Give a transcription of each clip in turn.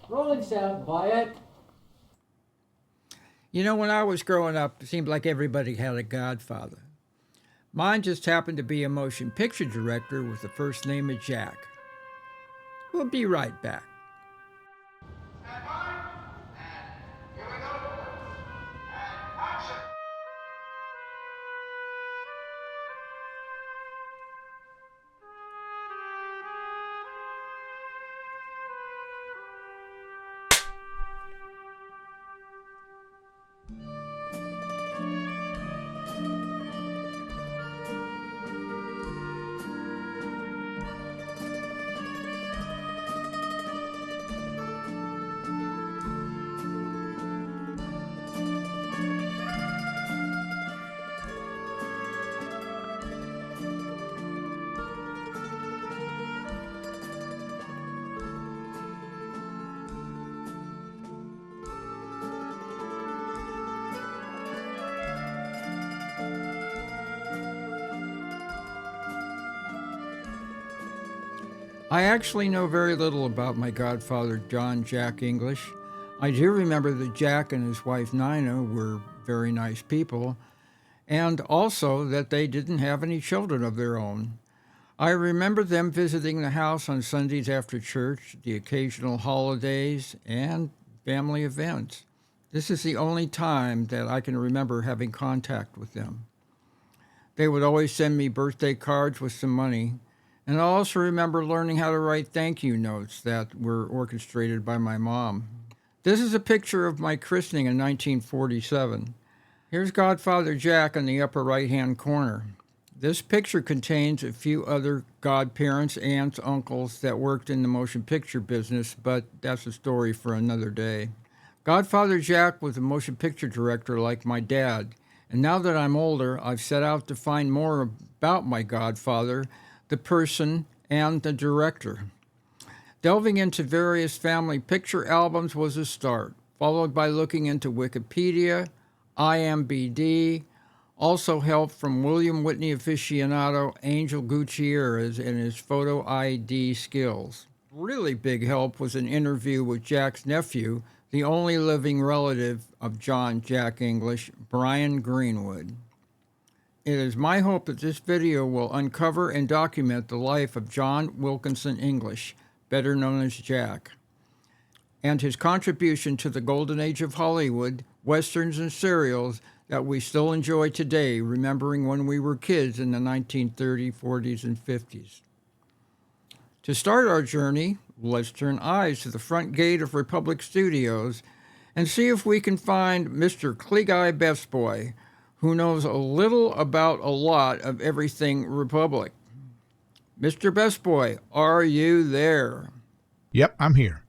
Rolling sound, quiet. When I was growing up, it seemed like everybody had a godfather. Mine just happened to be a motion picture director with the first name of Jack. We'll be right back. I actually know very little about my godfather, John Jack English. I do remember that Jack and his wife Nina were very nice people, and also that they didn't have any children of their own. I remember them visiting the house on Sundays after church, the occasional holidays, and family events. This is the only time that I can remember having contact with them. They would always send me birthday cards with some money, and I also remember learning how to write thank you notes that were orchestrated by my mom. This is a picture of my christening in 1947. Here's Godfather Jack in the upper right hand corner. This picture contains a few other godparents, aunts, uncles that worked in the motion picture business, but that's a story for another day. Godfather Jack was a motion picture director like my dad, and now that I'm older, I've set out to find more about my godfather, the person, and the director. Delving into various family picture albums was a start, followed by looking into Wikipedia, IMBD, also help from William Whitney aficionado Angel Gutierrez and his photo ID skills. Really big help was an interview with Jack's nephew, the only living relative of John Jack English, Brian Greenwood. It is my hope that this video will uncover and document the life of John Wilkinson English, better known as Jack, and his contribution to the golden age of Hollywood, westerns, and serials that we still enjoy today, remembering when we were kids in the 1930s, 40s, and 50s. To start our journey, let's turn eyes to the front gate of Republic Studios and see if we can find Mr. Cleag-Eye Bestboy, who knows a little about a lot of everything Republic. Mr. Bestboy, are you there? Yep, I'm here.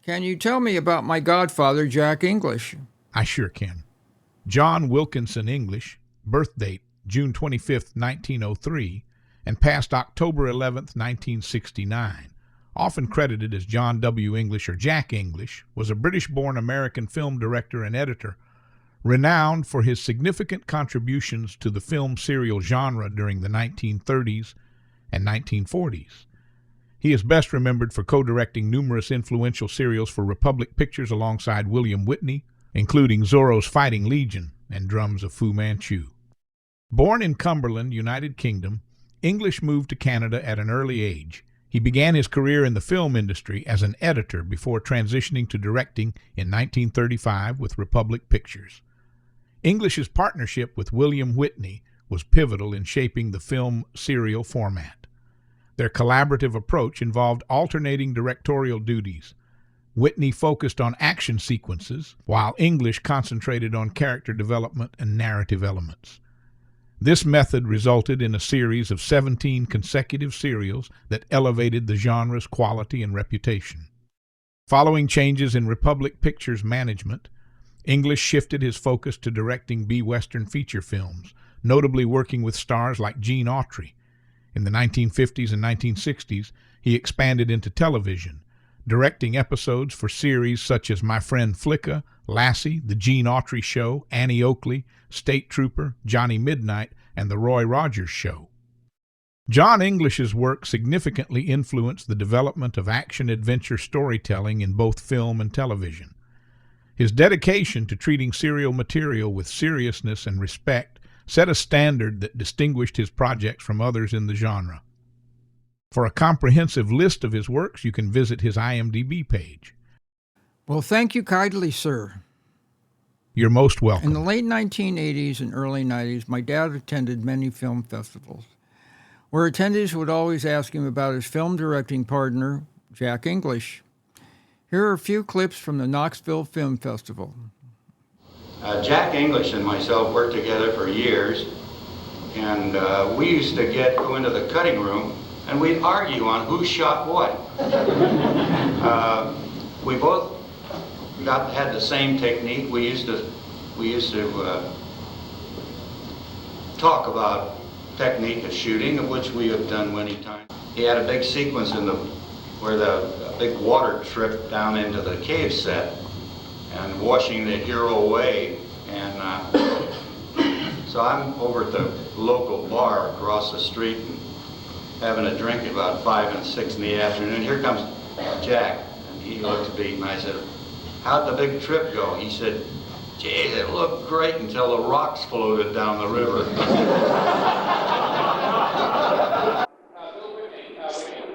Can you tell me about my godfather, Jack English? I sure can. John Wilkinson English, birth date June 25th, 1903, and passed October 11th, 1969, often credited as John W. English or Jack English, was a British-born American film director and editor, renowned for his significant contributions to the film serial genre during the 1930s and 1940s. He is best remembered for co-directing numerous influential serials for Republic Pictures alongside William Whitney, including Zorro's Fighting Legion and Drums of Fu Manchu. Born in Cumberland, United Kingdom, English moved to Canada at an early age. He began his career in the film industry as an editor before transitioning to directing in 1935 with Republic Pictures. English's partnership with William Whitney was pivotal in shaping the film serial format. Their collaborative approach involved alternating directorial duties. Whitney focused on action sequences, while English concentrated on character development and narrative elements. This method resulted in a series of 17 consecutive serials that elevated the genre's quality and reputation. Following changes in Republic Pictures management, English shifted his focus to directing B-Western feature films, notably working with stars like Gene Autry. In the 1950s and 1960s, he expanded into television, directing episodes for series such as My Friend Flicka, Lassie, The Gene Autry Show, Annie Oakley, State Trooper, Johnny Midnight, and The Roy Rogers Show. John English's work significantly influenced the development of action-adventure storytelling in both film and television. His dedication to treating serial material with seriousness and respect set a standard that distinguished his projects from others in the genre. For a comprehensive list of his works, you can visit his IMDb page. Well, thank you kindly, sir. You're most welcome. In the late 1980s and early 90s, my dad attended many film festivals, where attendees would always ask him about his film directing partner, Jack English. Here are a few clips from the Knoxville Film Festival. Jack English and myself worked together for years, and we used to go into the cutting room and we'd argue on who shot what. We both had the same technique. We used to talk about technique of shooting, of which we have done many times. He had a big sequence where a big water trip down into the cave set and washing the hero away, and so I'm over at the local bar across the street and having a drink at about 5 and 6 in the afternoon. Here comes Jack, and he looks beat, and I said, "How'd the big trip go?" He said, "Geez, it looked great until the rocks floated down the river."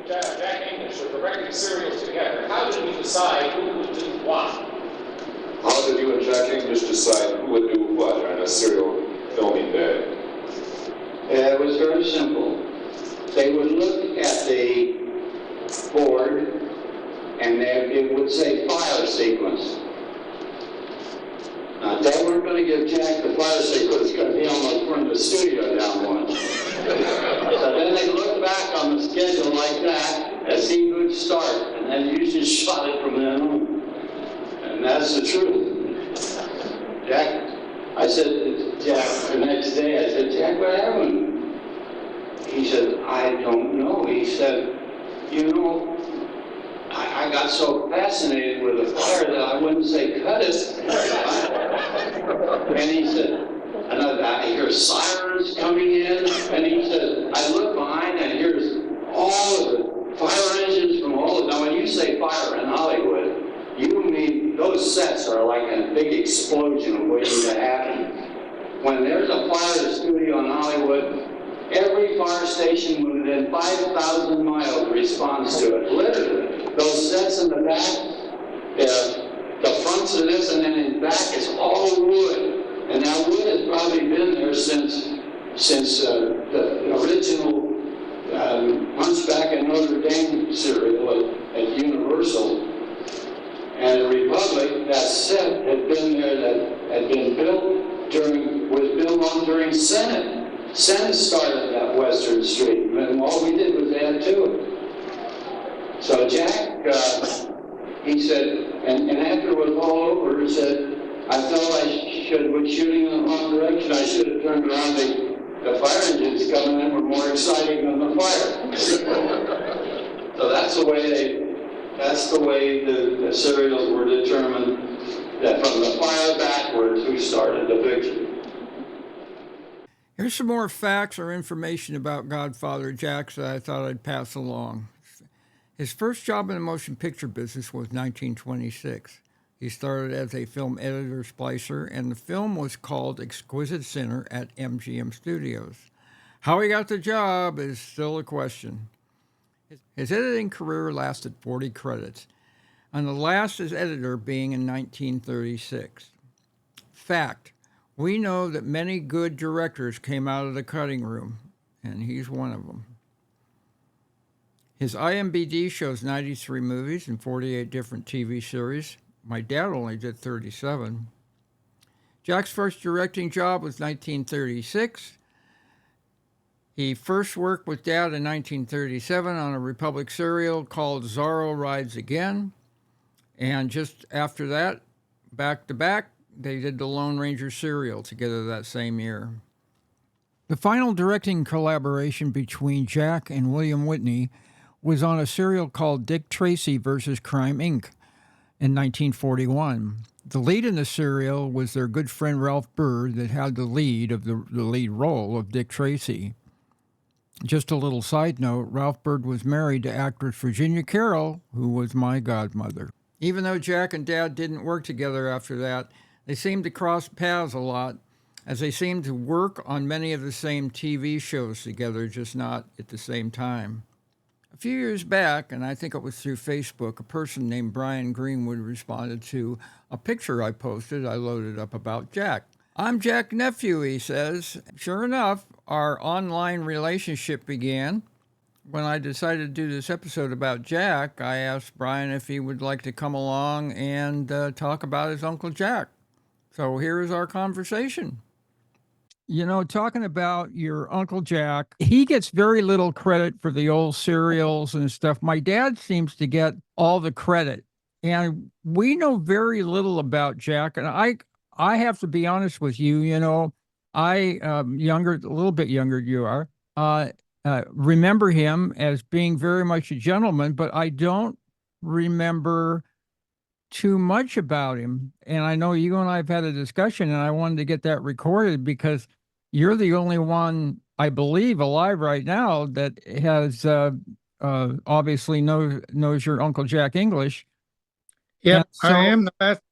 Jack English were directing serials together. How did you decide who would do what? How did you and Jack English decide who would do what on a serial filming day? It was very simple. They would look at the board and it would say fire sequence. They weren't going to give Jack the fire sequence because he almost burned the studio down once. So then they looked back on the schedule like that and see who'd start, and then you just shot it from then on. And that's the truth. Jack, I said to Jack the next day, I said, "Jack, what happened?" He said, "I don't know." He said, "You know, I got so fascinated with the fire that I wouldn't say cut it." And he said, and I hear sirens coming in, and he said, I look behind and here's all of the fire engines from all of them. Now when you say fire in Hollywood, you mean those sets are like a big explosion waiting to happen. When there's a fire studio in Hollywood, every fire station within 5,000 miles responds to it. Literally, those sets in the back, the fronts of this and then in back is all wood. And that wood has probably been there since the original Hunchback of Notre Dame serial at Universal. And at Republic, that set had been there, that had been built during Senate. Senate started that Western Street, and all we did was add to it. So Jack, he said, and after it was all over, he said, I felt with shooting in the wrong direction, I should have turned around. The fire engines coming in were more exciting than the fire. So that's the way the serials were determined, that from the fire backwards, who started the picture. Here's some more facts or information about Godfather Jack that I thought I'd pass along. His first job in the motion picture business was 1926. He started as a film editor splicer, and the film was called Exquisite Sinner at MGM Studios. How he got the job is still a question. His editing career lasted 40 credits, and the last as editor being in 1936. Fact, we know that many good directors came out of the cutting room, and he's one of them. His IMDb shows 93 movies and 48 different TV series. My dad only did 37. Jack's first directing job was 1936. He first worked with Dad in 1937 on a Republic serial called Zorro Rides Again. And just after that, back to back, they did the Lone Ranger serial together that same year. The final directing collaboration between Jack and William Whitney was on a serial called Dick Tracy vs. Crime, Inc. in 1941. The lead in the serial was their good friend Ralph Burr that had the lead role of Dick Tracy. Just a little side note, Ralph Bird was married to actress Virginia Carroll, who was my godmother. Even though Jack and Dad didn't work together after that, they seemed to cross paths a lot, as they seemed to work on many of the same TV shows together, just not at the same time. A few years back, and I think it was through Facebook, a person named Brian Greenwood responded to a picture I posted. I loaded up about Jack. I'm Jack's nephew, he says. Sure enough, our online relationship began. When I decided to do this episode about Jack, I asked Brian if he would like to come along and talk about his Uncle Jack. So here is our conversation. You know, talking about your Uncle Jack, he gets very little credit for the old serials and stuff. My dad seems to get all the credit. And we know very little about Jack. And I have to be honest with you, you know, I younger, a little bit younger than you are, remember him as being very much a gentleman, but I don't remember too much about him. And I know you and I have had a discussion, and I wanted to get that recorded because you're the only one, I believe, alive right now that has obviously knows your Uncle Jack English. Yep, And I so, am the best.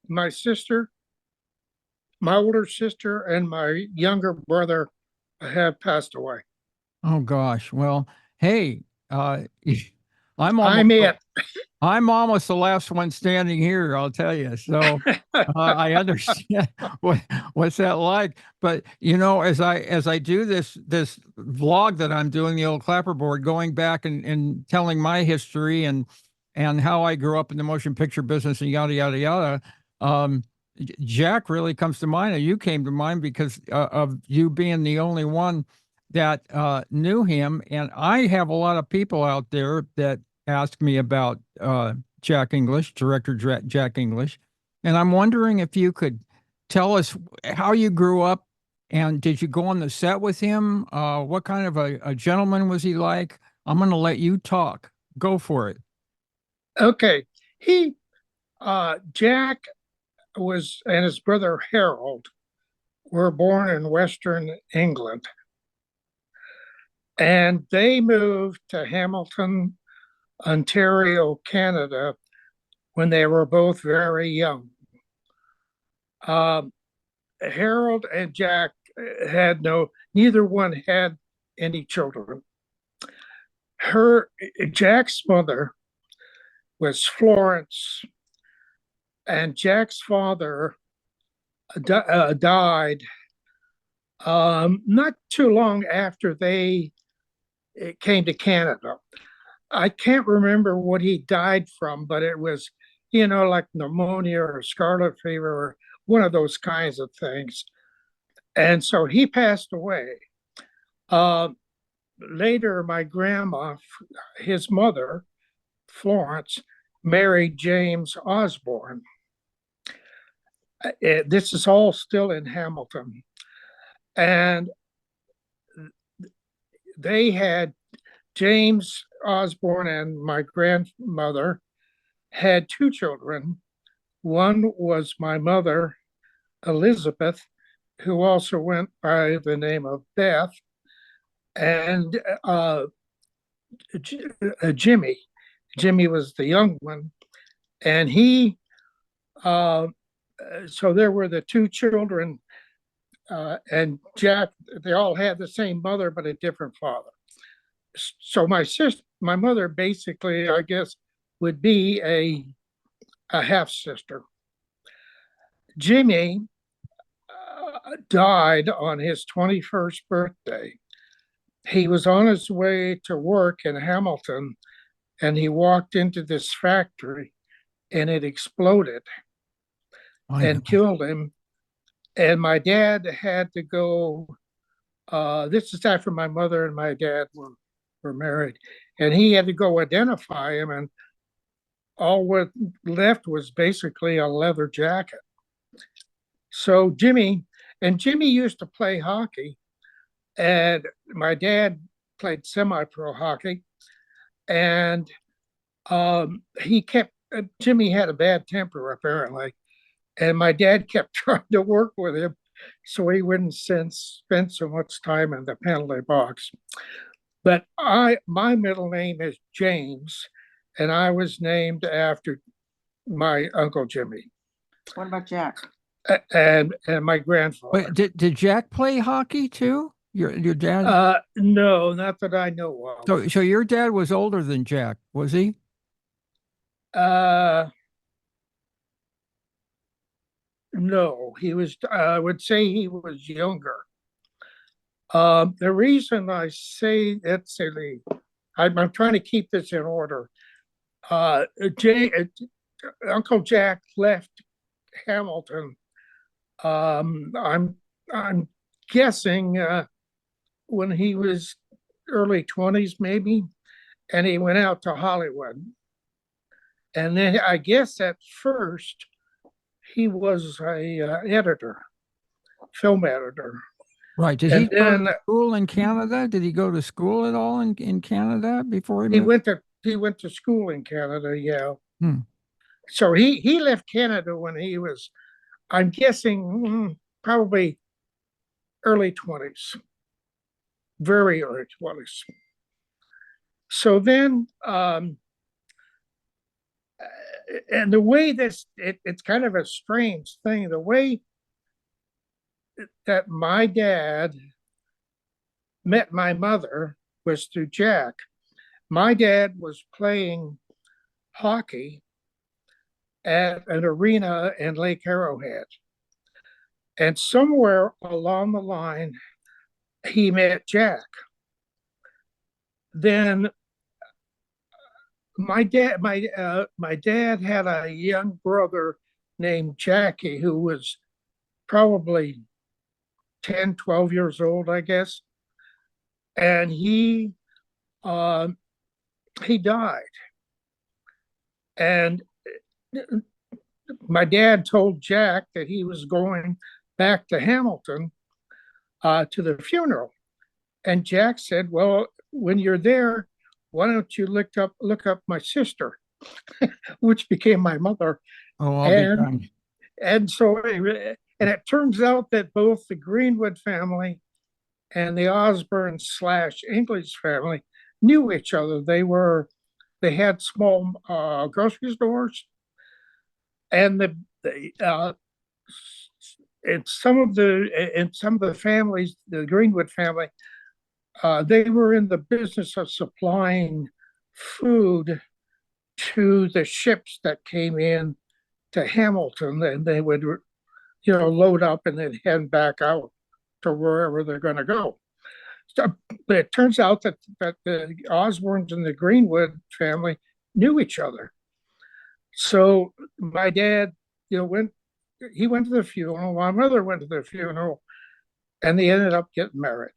My sister, my older sister, and my younger brother have passed away. oh gosh, well, hey, I'm almost I'm it. I'm almost the last one standing here, I'll tell you. So I understand what's that like. But you know, as I do this vlog that I'm doing, the old Clapperboard, going back and telling my history and how I grew up in the motion picture business and yada yada yada. Jack really comes to mind, and you came to mind because of you being the only one that knew him. And I have a lot of people out there that ask me about Jack English, director Jack English. And I'm wondering if you could tell us how you grew up, and did you go on the set with him? What kind of a gentleman was he like? I'm going to let you talk. Go for it. Okay, Jack was and his brother Harold were born in Western England, and they moved to Hamilton, Ontario, Canada, when they were both very young. Harold and Jack neither one had any children. Jack's mother was Florence, and Jack's father died not too long after they came to Canada. I can't remember what he died from, but it was, like pneumonia or scarlet fever or one of those kinds of things. And so he passed away. Later, my grandma, his mother, Florence, married James Osborne. This is all still in Hamilton. And they had James Osborne and my grandmother had two children. One was my mother, Elizabeth, who also went by the name of Beth, and Jimmy. Jimmy was the young one. And so there were the two children, and Jack, they all had the same mother, but a different father. So my mother basically, I guess, would be a half sister. Jimmy died on his 21st birthday. He was on his way to work in Hamilton, and he walked into this factory, and it exploded and killed him. And my dad had to go. This is after my mother and my dad were married, and he had to go identify him, and all what left was basically a leather jacket. So Jimmy used to play hockey, and my dad played semi-pro hockey, and Jimmy had a bad temper apparently, and my dad kept trying to work with him so he wouldn't spend so much time in the penalty box. But my middle name is James, and I was named after my Uncle Jimmy. What about Jack? And my grandfather. Wait, did Jack play hockey too? Your dad? No, not that I know of. So your dad was older than Jack, was he? No, he was. I would say he was younger. The reason I say that silly, I'm trying to keep this in order. Uncle Jack left Hamilton. I'm guessing when he was early 20s, maybe, and he went out to Hollywood. And then I guess at first he was a editor, film editor. Right. Did And he go then to school in Canada? Did he go to school at all in Canada before he he moved? went to school in Canada, yeah. Hmm. So he left Canada when he was, I'm guessing, probably early 20s, very early 20s. So then, and the way it's kind of a strange thing, the way that my dad met my mother was through Jack. My dad was playing hockey at an arena in Lake Arrowhead. And somewhere along the line, he met Jack. Then my dad had a young brother named Jackie who was probably 10, 12 years old, I guess. And he died. And my dad told Jack that he was going back to Hamilton to the funeral. And Jack said, well, when you're there, why don't you look up my sister, which became my mother. Oh, I'll be done. And so, and it turns out that both the Greenwood family and the Osborne / English family knew each other. They had small grocery stores, and in some of the families, the Greenwood family, they were in the business of supplying food to the ships that came in to Hamilton, and they would, load up and then head back out to wherever they're going to go. So, but it turns out that the Osbornes and the Greenwood family knew each other. So my dad, went to the funeral. My mother went to the funeral, and they ended up getting married.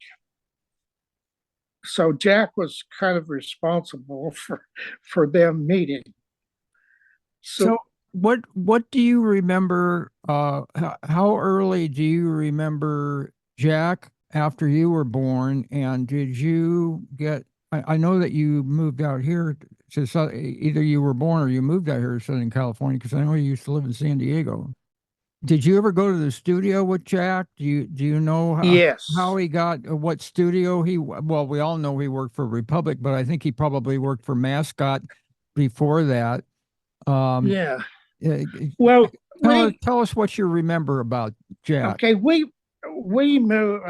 So Jack was kind of responsible for them meeting. So what do you remember? How early do you remember Jack after you were born? And did you get? I know that you moved out here to either you were born or you moved out here to Southern California, because I know you used to live in San Diego. Did you ever go to the studio with Jack? Do you know Yes. how he got what studio well, we all know he worked for Republic, but I think he probably worked for Mascot before that. Yeah. Well, tell us what you remember about Jack. Okay, we moved.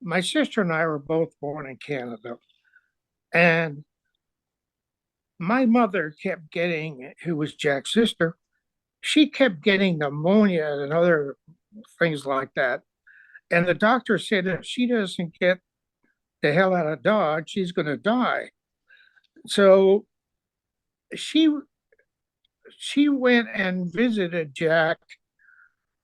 My sister and I were both born in Canada, and my mother kept getting, who was Jack's sister, she kept getting pneumonia and other things like that. And the doctor said if she doesn't get the hell out of Dodge, she's going to die. So she went and visited Jack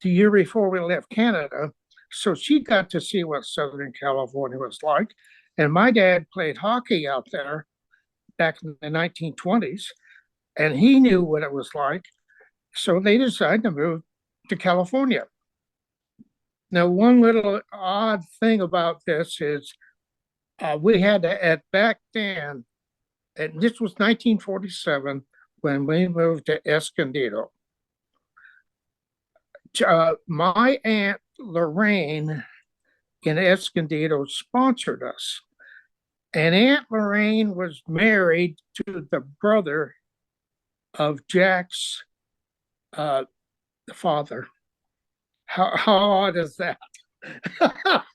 the year before we left Canada. So she got to see what Southern California was like. And my dad played hockey out there back in the 1920s, and he knew what it was like. So they decided to move to California. Now, one little odd thing about this is we had back then, and this was 1947 when we moved to Escondido. My aunt Lorraine in Escondido sponsored us. And Aunt Lorraine was married to the brother of Jack's father. How odd is that?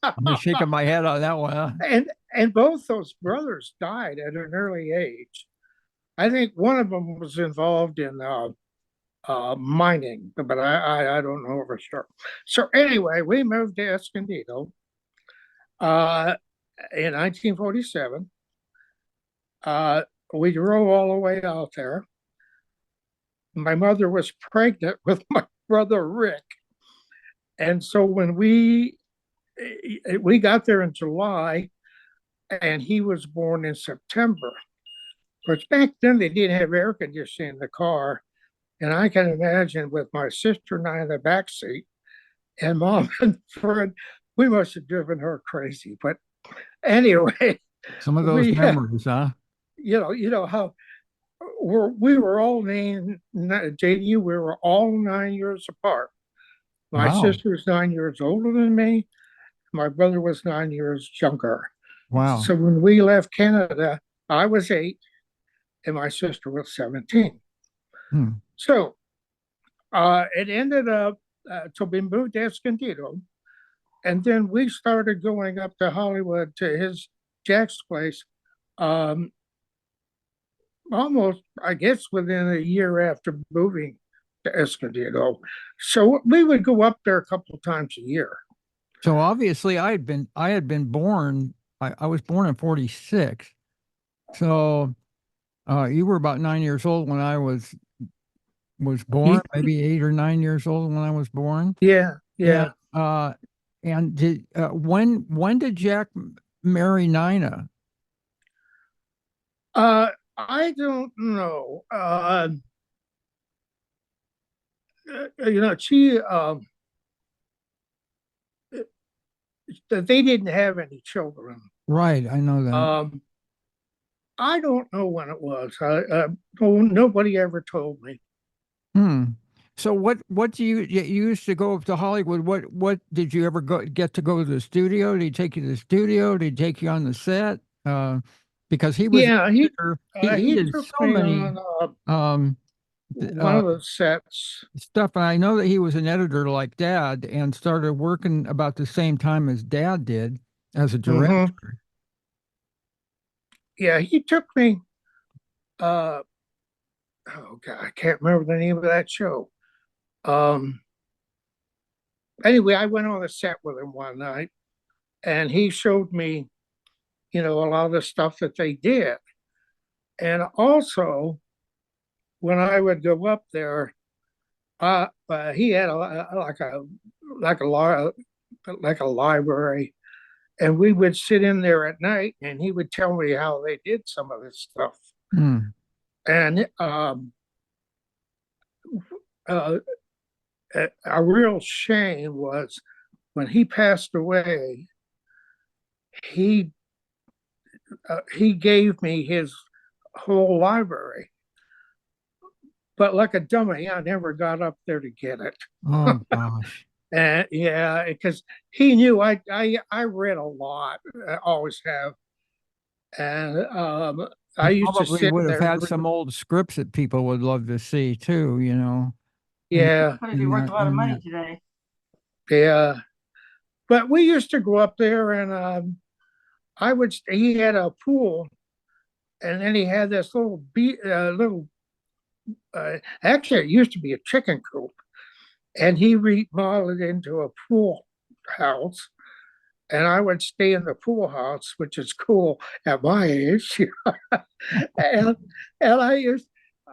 I'm shaking my head on that one. Huh? And both those brothers died at an early age. I think one of them was involved in mining, but I don't know for sure. So anyway, we moved to Escondido in 1947. We drove all the way out there. My mother was pregnant with my brother Rick, and so when we got there in July, and he was born in September. But back then they didn't have air conditioning in the car, and I can imagine with my sister and I in the back seat, and Mom and Fred, we must have driven her crazy. But anyway, some of those memories, huh? You know how we were all named JD. We were all 9 years apart. My sister was 9 years older than me. My brother was 9 years younger. Wow. So when we left Canada, I was 8 and my sister was 17. So it ended up, so we moved to Escondido. And then we started going up to Hollywood to Jack's place almost, I guess, within a year after moving to Escondido. So we would go up there a couple of times a year. So obviously I had been born, I was born in 46. So you were about 9 years old when I was born, maybe 8 or 9 years old when I was born. Yeah. And when did Jack marry Nina? I don't know. She they didn't have any children. Right, I know that. I don't know when it was. Nobody ever told me. So what do you used to go up to Hollywood? What did you ever get to go to the studio? Did he take you to the studio? Did he take you on the set? Because he was he did took so me many on one of the sets stuff, and I know that he was an editor like Dad and started working about the same time as Dad did as a director. Yeah, he took me. Oh God, I can't remember the name of that show. Anyway, I went on the set with him one night, and he showed me, a lot of the stuff that they did. And also, when I would go up there, he had like a library, and we would sit in there at night, and he would tell me how they did some of this stuff. And a real shame was when he passed away. He gave me his whole library, but like a dummy, I never got up there to get it. Oh gosh. And yeah, because he knew I read a lot. I always have, and I used to probably sit would have there. had some old scripts that people would love to see too. Yeah, Probably be worth a lot of money today. Yeah, but we used to go up there, and he had a pool, and then he had this actually it used to be a chicken coop, and he remodeled it into a pool house, and I would stay in the pool house, which is cool at my age. and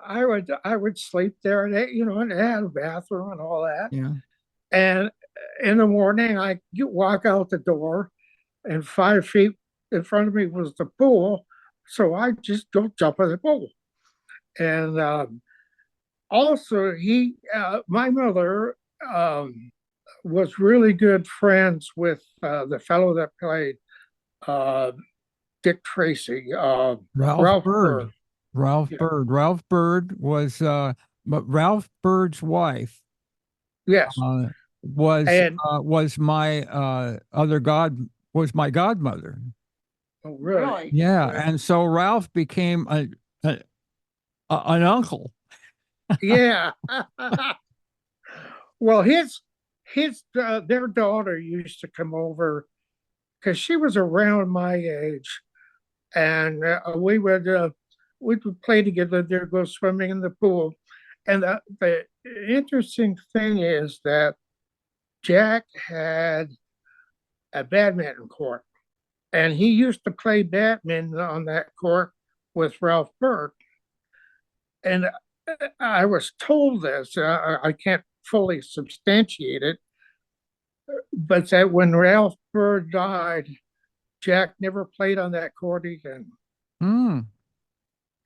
I would sleep there, and and it had a bathroom and all that. Yeah. And in the morning, I walk out the door, and 5 feet in front of me was the pool, so I just go jump in the pool. And also, my mother was really good friends with the fellow that played Dick Tracy, Ralph Bird. Ralph Yeah. Bird. Ralph Bird was Ralph Bird's wife. Yes, And was my was my godmother. oh, really? Yeah, and so Ralph became an uncle. Yeah. Well, his their daughter used to come over because she was around my age, and we would play together. There, go swimming in the pool, and the interesting thing is that Jack had a badminton court, and he used to play badminton on that court with Ralph Burke. And I was told this. I can't fully substantiate it, but that when Ralph Bird died, Jack never played on that court again. Hmm.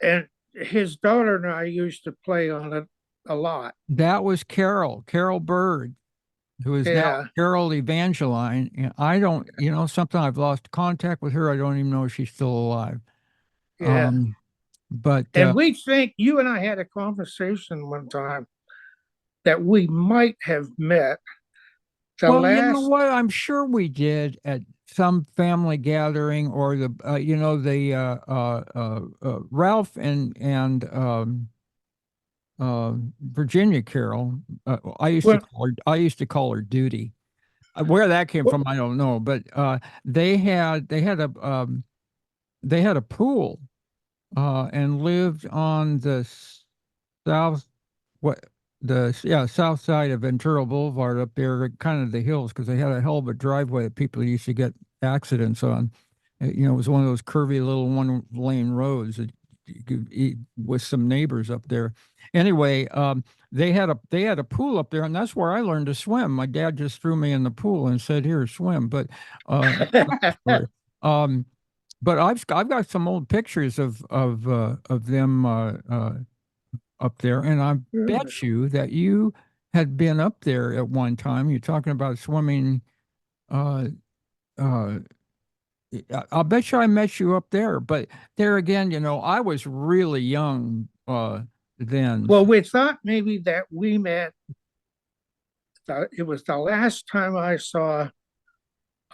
And his daughter and I used to play on it a lot. That was Carol Bird, who is now Yeah, Carol Evangeline. And I don't, something I've lost contact with her. I don't even know if she's still alive. yeah. But And we think you and I had a conversation one time that we might have met. The well, you know last, what? I'm sure we did at some family gathering or Ralph and Virginia Carol. well, I used to call her Duty. Where that came from, I don't know. But they had a pool and lived on the south what south side of Ventura Boulevard up there, kind of the hills, because they had a hell of a driveway that people used to get accidents on. It was one of those curvy little one lane roads that you could eat with some neighbors up there. Anyway, they had a pool up there, and that's where I learned to swim. My dad just threw me in the pool and said, "Here, swim." But um, but I've got some old pictures of them up there, and I bet you that you had been up there at one time. You're talking about swimming. Uh, uh, I'll bet you I met you up there. But there again, I was really young then. well, we thought maybe that we met. It was the last time I saw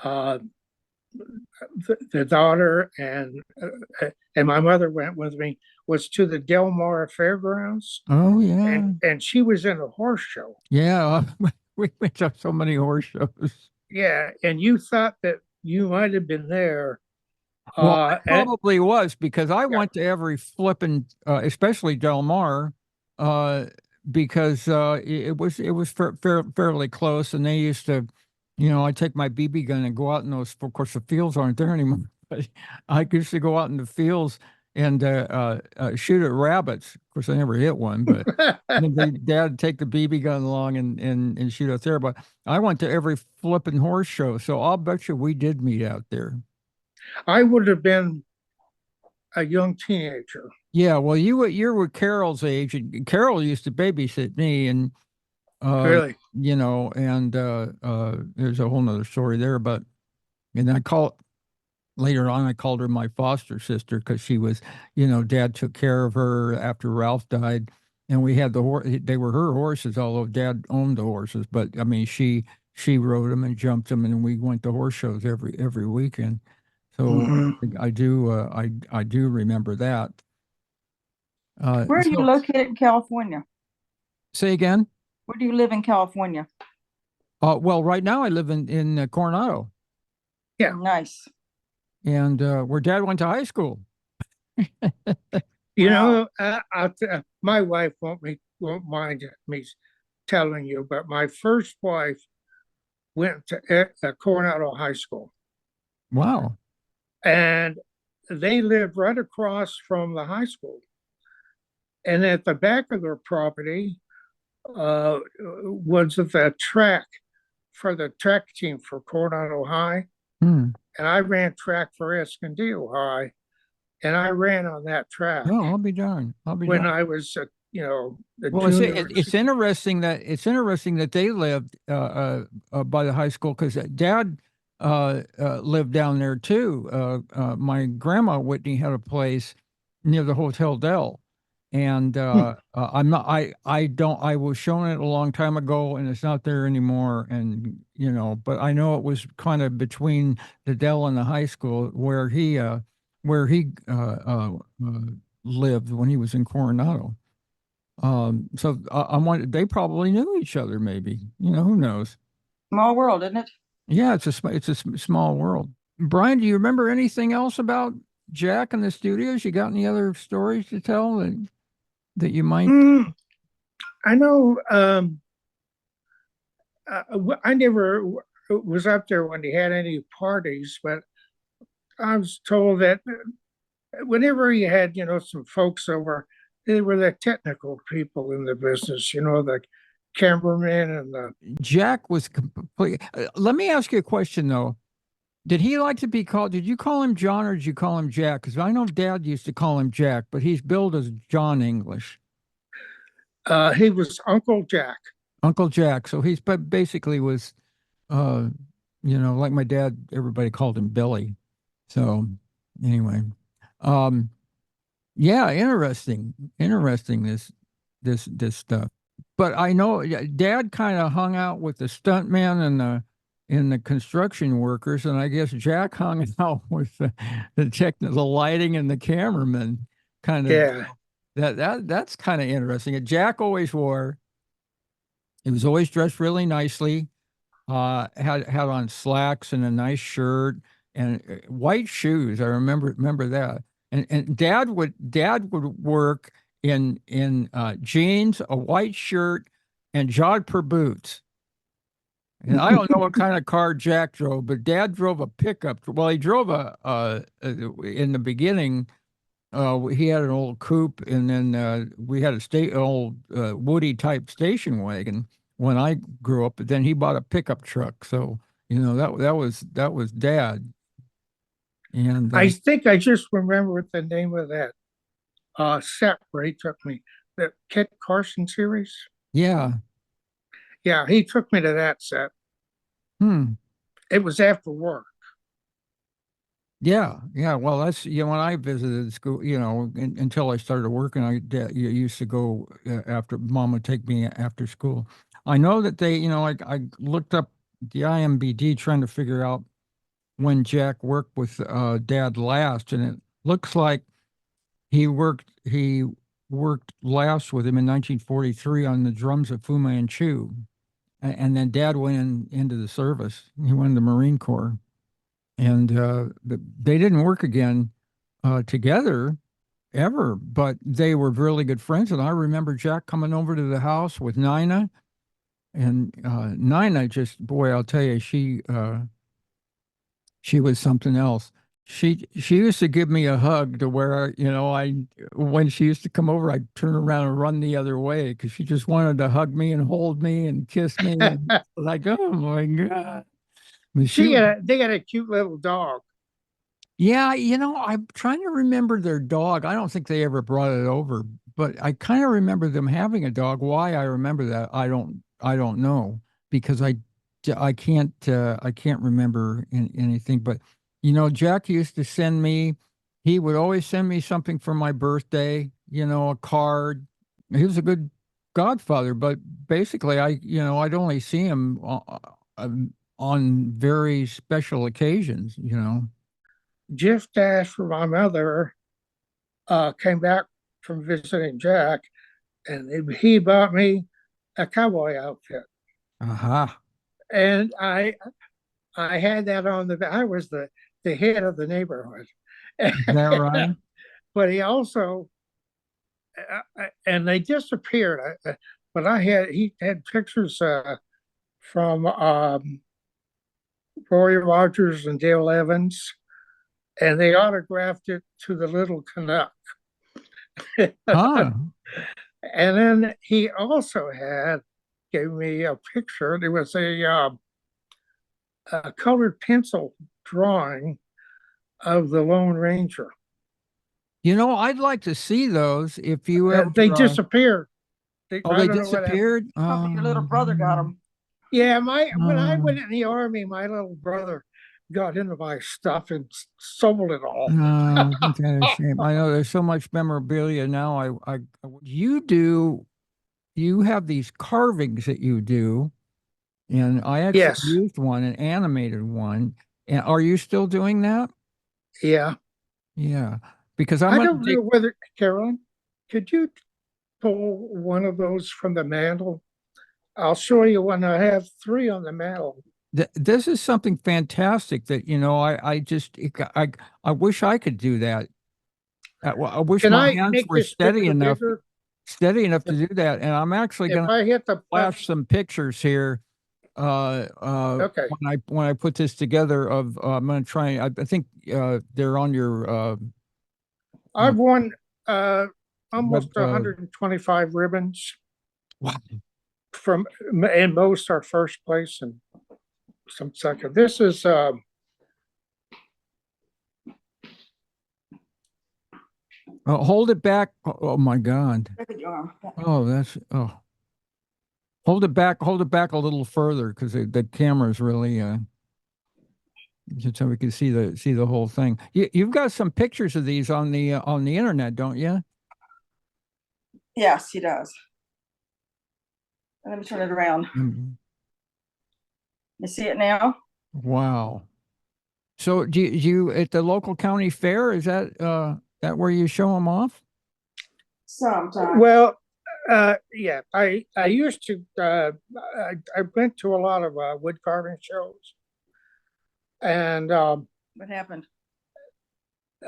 uh, the daughter, and my mother went with me, was to the Del Mar Fairgrounds. Oh yeah, and she was in a horse show. yeah. We went to so many horse shows. Yeah, and you thought that you might have been there. Well, I And probably was, because I yeah, went to every flippin', especially Del Mar, uh, because it was fairly close, and they used to, I take my BB gun and go out in those. Of course, the fields aren't there anymore, but I used to go out in the fields and shoot at rabbits. Of course, I never hit one, but Dad would take the BB gun along and shoot out there. But I went to every flippin' horse show, so I'll bet you we did meet out there. I would have been a young teenager. Yeah, well, you're Carol's age, and Carol used to babysit me, and Really. there's a whole nother story there, but and later on, I called her my foster sister because she was, Dad took care of her after Ralph died, and we had they were her horses, although Dad owned the horses, but I mean, she rode them and jumped them, and we went to horse shows every weekend. So Mhm. I do remember that. Where are you located in California? Say again? Where do you live in California? Well, right now I live in Coronado, Yeah. Nice. and where Dad went to high school. My wife won't mind me telling you, but my first wife went to Coronado High School, Wow. and they lived right across from the high school. And at the back of their property was the track for the track team for Coronado High. Hmm. And I ran track for Escondido High, and I ran on that track Oh, I'll be darned. when I was, the Well, junior. it's interesting that they lived by the high school, because Dad lived down there too. My grandma Whitney had a place near the Hotel Del, And I'm not. I don't. I was shown it a long time ago, and it's not there anymore. And but I know it was kind of between the Dell and the high school where he lived when he was in Coronado. So I'm wondering, they probably knew each other, maybe. Who knows? Small world, isn't it? Yeah, small world. Brian, do you remember anything else about Jack in the studios? You got any other stories to tell that you might? I know. I never was up there when he had any parties, but I was told that whenever he had, some folks over, they were the technical people in the business, the cameraman and the. Jack was complete. Let me ask you a question though. Did he like to be called? Did you call him John or did you call him Jack? Because I know Dad used to call him Jack, but he's billed as John English. He was Uncle Jack. Uncle Jack. So he's basically was, like my dad. Everybody called him Billy. So anyway, yeah, interesting. This stuff. But I know Dad kind of hung out with the stuntman and the construction workers, and I guess Jack hung out with the lighting and the cameraman. Kind of. Yeah. That's kind of interesting. Jack always wore. He was always dressed really nicely. Had on slacks and a nice shirt and white shoes. I remember that. And Dad would work in jeans, a white shirt, and jodhpur boots. And I don't know what kind of car Jack drove, but Dad drove a pickup. Well, he drove in the beginning. He had an old coupe, and then we had old Woody type station wagon when I grew up. But then he bought a pickup truck, so that was Dad. And I think I just remember the name of that set where he took me, the Kit Carson series. Yeah, he took me to that set. It was after work. Yeah. Well, that's when I visited school. Until I started working, I used to go after Mom would take me after school. I know that they, I looked up the IMBD trying to figure out when Jack worked with Dad last, and it looks like he worked last with him in 1943 on the drums of Fu Manchu, and then Dad went into the service. He went in the Marine Corps. And they didn't work again together ever, but they were really good friends. And I remember Jack coming over to the house with Nina, and Nina boy, I'll tell you, she was something else. She used to give me a hug to where when she used to come over, I'd turn around and run the other way because she just wanted to hug me and hold me and kiss me. And like, oh my God. They got a cute little dog. Yeah, I'm trying to remember their dog. I don't think they ever brought it over, but I kind of remember them having a dog. Why I remember that, I don't know, because I can't remember anything. But Jack used to he would always send me something for my birthday. A card. He was a good godfather, but basically, I'd only see him on very special occasions, Gift asked for my mother came back from visiting Jack, and he bought me a cowboy outfit. And I had that on I was the head of the neighborhood. Is that right? But he also, and they disappeared. But he had pictures from Roy Rogers and Dale Evans, and they autographed it to the little Canuck. And then he also gave me a picture. It was a colored pencil drawing of the Lone Ranger. I'd like to see those if you ever. They disappeared. They disappeared? Your little brother got them. Yeah, when I went in the Army, my little brother got into my stuff and sold it all. Isn't that a shame? I know there's so much memorabilia now. You have these carvings that you do, and I actually Yes. used one, an animated one. And are you still doing that? Yeah. Yeah, because I don't know whether, Carolyn, could you pull one of those from the mantle? I'll show you one. I have 3 on the mantle. This is something fantastic that, I wish I could do that. I wish Can my I hands make were this picture bigger? steady enough to do that. And I'm actually If going to I hit the flash some pictures here. Okay. When I put this together I'm going to try. I think they're on your. I've won almost web, 125 ribbons wow. and most are first place and some second. This is Hold it back. Oh my God. Oh. Hold it back a little further because the camera's really so we can see the whole thing. You've got some pictures of these on the internet, don't you? Yes, he does. Let me turn it around. You see it now? Wow. So do you at the local county fair, is that where you show them off? Sometimes. well, yeah. I used to. I went to a lot of wood carving shows, and What happened?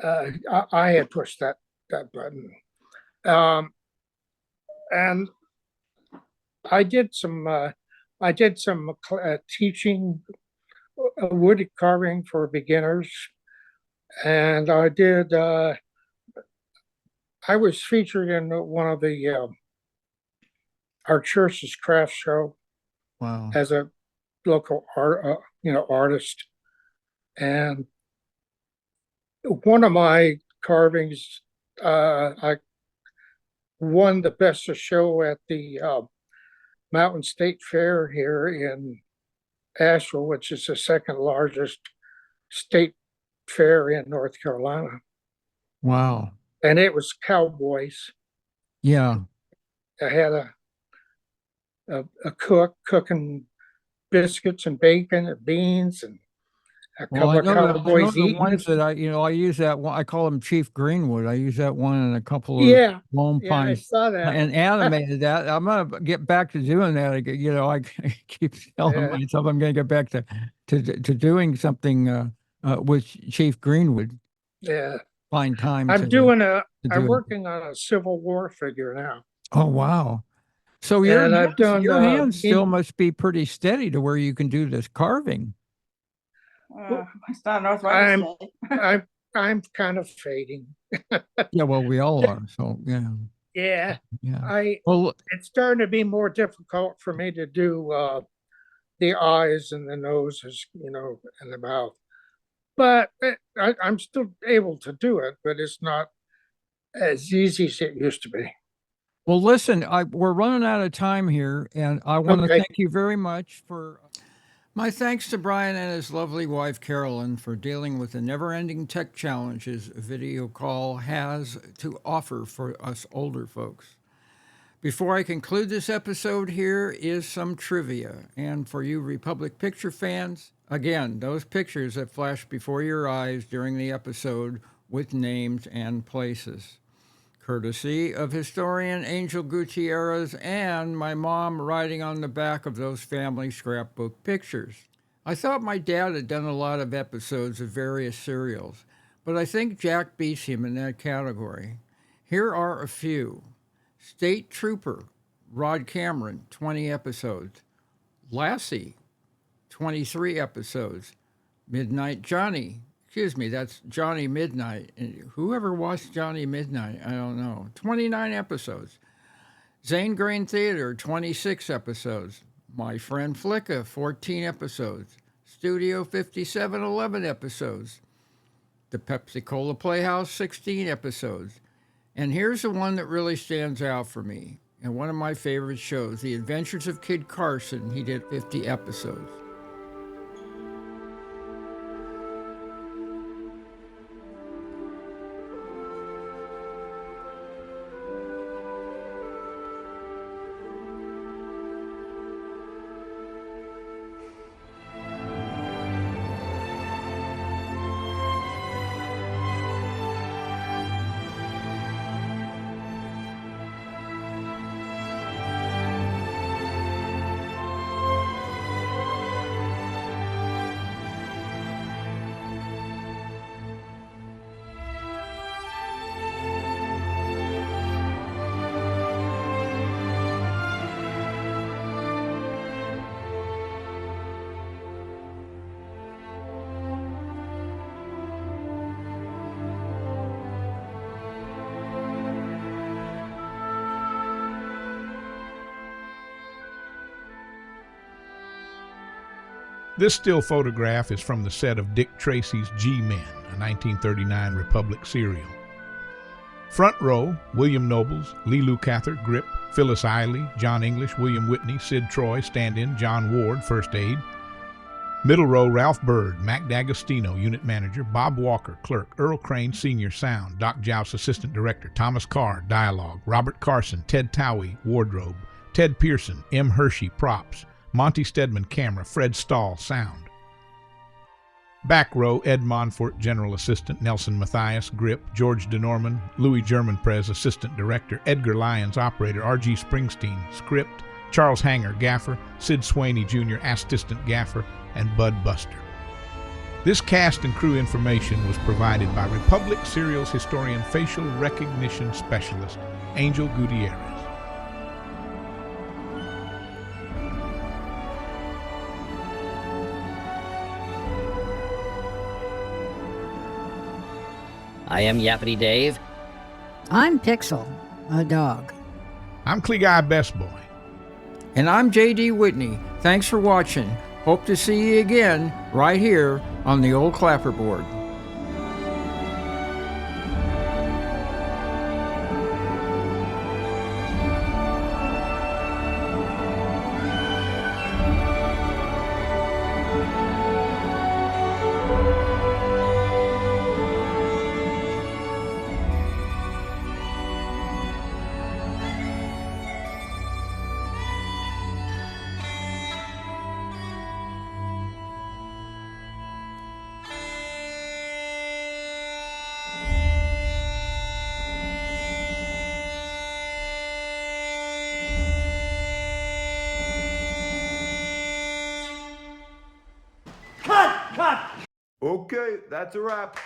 I had pushed that button, and I did some teaching wood carving for beginners, and I did. I was featured in one of the our church's craft show. Wow. As a local artist, and one of my carvings, I won the best of show at the Mountain State Fair here in Asheville, which is the second largest state fair in North Carolina. Wow. And it was cowboys. Yeah. I had a cook cooking biscuits and bacon and beans and a couple of cowboys eating. Ones that I use that one. I call them Chief Greenwood. I use that one in a couple of Lone I Pines saw that and animated that. I'm gonna get back to doing that. I keep telling myself I'm gonna get back to doing something with Chief Greenwood. Yeah. Find time. I'm working on a Civil War figure now. Oh wow! So your hands still must be pretty steady to where you can do this carving. It's not arthritis. I'm kind of fading. Yeah, well, we all are. So yeah. Yeah. Yeah. It's starting to be more difficult for me to do the eyes and the noses, and the mouth. But I'm still able to do it, but it's not as easy as it used to be. Well, listen, we're running out of time here, and I want to thank you very much for. My thanks to Brian and his lovely wife, Carolyn, for dealing with the never-ending tech challenges a video call has to offer for us older folks. Before I conclude this episode, here is some trivia. And for you Republic Picture fans, again, those pictures that flash before your eyes during the episode with names and places. Courtesy of historian Angel Gutierrez and my mom writing on the back of those family scrapbook pictures. I thought my dad had done a lot of episodes of various serials, but I think Jack beats him in that category. Here are a few. State Trooper, Rod Cameron, 20 episodes. Lassie, 23 episodes. Midnight Johnny, that's Johnny Midnight. And whoever watched Johnny Midnight, I don't know. 29 episodes. Zane Grain Theater, 26 episodes. My Friend Flicka, 14 episodes. Studio 57, 11 episodes. The Pepsi Cola Playhouse, 16 episodes. And here's the one that really stands out for me, and one of my favorite shows, The Adventures of Kid Carson. He did 50 episodes. This still photograph is from the set of Dick Tracy's G-Men, a 1939 Republic serial. Front row, William Nobles, Lee Lukather, Grip, Phyllis Eiley, John English, William Whitney, Sid Troy, stand-in, John Ward, first aid. Middle row, Ralph Bird, Mac D'Agostino, unit manager, Bob Walker, clerk, Earl Crane, senior sound, Doc Joust, assistant director, Thomas Carr, dialogue, Robert Carson, Ted Towie, wardrobe, Ted Pearson, M. Hershey, props, Monty Stedman, camera, Fred Stahl, sound. Back row, Ed Monfort, general assistant, Nelson Mathias, grip, George DeNorman, Louis Germanprez, assistant director, Edgar Lyons, operator, R.G. Springsteen, script, Charles Hanger, gaffer, Sid Swaney Jr., assistant gaffer, and Bud Buster. This cast and crew information was provided by Republic Serials historian facial recognition specialist, Angel Gutierrez. I am Yappity Dave. I'm Pixel, a dog. I'm Cleguy Best Boy. And I'm J.D. Whitney. Thanks for watching. Hope to see you again right here on the old Clapperboard. Okay, that's a wrap.